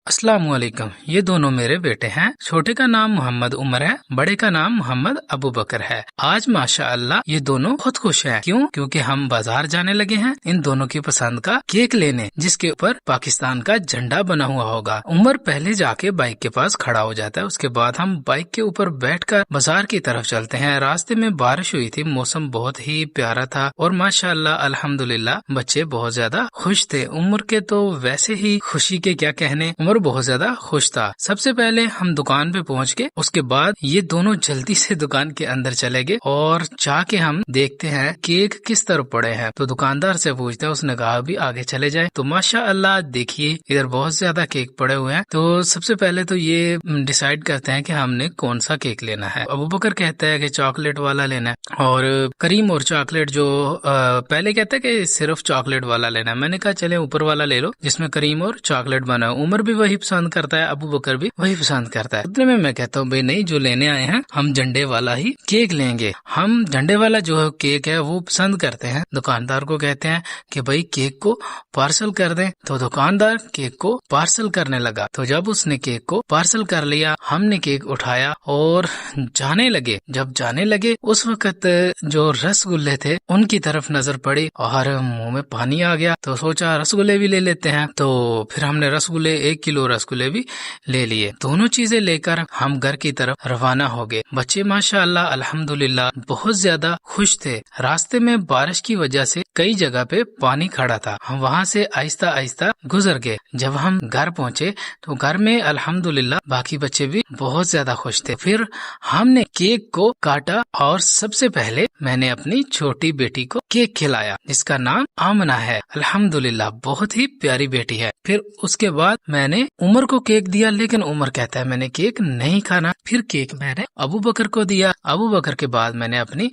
अस्सलाम वालेकुम। ये दोनों मेरे बेटे हैं। छोटे का नाम मोहम्मद उमर है, बड़े का नाम मोहम्मद अबू बकर है। आज माशाअल्लाह ये दोनों बहुत खुश हैं। क्यों? क्योंकि हम बाजार जाने लगे हैं इन दोनों की पसंद का केक लेने, जिसके ऊपर पाकिस्तान का झंडा बना हुआ होगा। उमर पहले जाके बाइक के पास खड़ा हो जाता है, उसके बाद हम बाइक के ऊपर बैठकर बाजार की तरफ चलते हैं। रास्ते में बारिश हुई थी, मौसम बहुत ही प्यारा था और माशाअल्लाह अल्हम्दुलिल्लाह बच्चे बहुत ज्यादा खुश थे। उमर के तो वैसे ही खुशी के क्या कहने, उमर बहुत ज्यादा खुश था। सबसे पहले हम दुकान पे पहुंच के उसके बाद ये दोनों जल्दी से दुकान के अंदर चले गए और जाके हम देखते हैं केक किस तरफ पड़े हैं। तो दुकानदार से पूछते हैं, उसने कहा भी आगे चले जाए। तो माशाअल्लाह देखिए इधर बहुत ज्यादा केक पड़े हुए हैं। तो सबसे पहले तो ये डिसाइड करते हैं कि हमने कौन सा केक लेना है। अबू बकर कहता है कि चॉकलेट वाला लेना है और करीम और चॉकलेट जो पहले कहता है कि सिर्फ चॉकलेट वाला लेना है। मैंने कहा चले ऊपर वाला ले लो जिसमें करीम और चॉकलेट बना है। उमर भी वही पसंद करता है, अबू बकर भी वही पसंद करता है। उतने में मैं कहता हूँ भाई नहीं, जो लेने आए हैं हम झंडे वाला ही केक लेंगे। हम झंडे वाला जो केक है वो पसंद करते हैं। दुकानदार को कहते हैं कि भाई केक को पार्सल कर दें। तो दुकानदार केक को पार्सल करने लगा। तो जब उसने केक को पार्सल कर लिया, हमने केक उठाया और जाने लगे। जब जाने लगे उस वक्त जो रसगुल्ले थे उनकी तरफ नजर पड़ी और मुंह में पानी आ गया। तो सोचा रसगुल्ले भी ले लेते हैं। तो फिर हमने रसगुल्ले 1 किलो रसगुल्ले भी ले लिए। दोनों चीजें लेकर हम घर की तरफ रवाना हो गए। बच्चे माशाअल्लाह अल्हम्दुलिल्लाह बहुत ज्यादा खुश थे। रास्ते में बारिश की वजह से कई जगह पे पानी खड़ा था। हम वहाँ से आहिस्ता आहिस्ता गुजर गए। जब हम घर पहुँचे तो घर में अल्हम्दुलिल्लाह बाकी बच्चे भी बहुत ज्यादा खुश थे। फिर हमने केक को काटा और सबसे पहले मैंने अपनी छोटी बेटी को केक खिलाया जिसका नाम आमना है। अल्हम्दुलिल्लाह बहुत ही प्यारी बेटी है। फिर उसके बाद मैंने उमर को केक दिया, लेकिन उमर कहता है मैंने केक नहीं खाना। फिर केक मैंने अबू बकर को दिया। अबू बकर के बाद मैंने अपनी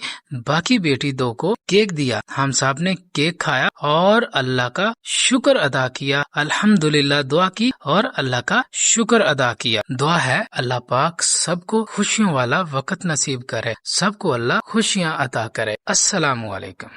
बाकी बेटी 2 को केक दिया। हम सब ने केक खाया और अल्लाह का शुक्र अदा किया। अल्हम्दुलिल्लाह दुआ की और अल्लाह का शुक्र अदा किया। दुआ है अल्लाह पाक सबको खुशियों वाला वक्त नसीब करे, सबको अल्लाह खुशियाँ अता करे। अस्सलामु अलैकुम।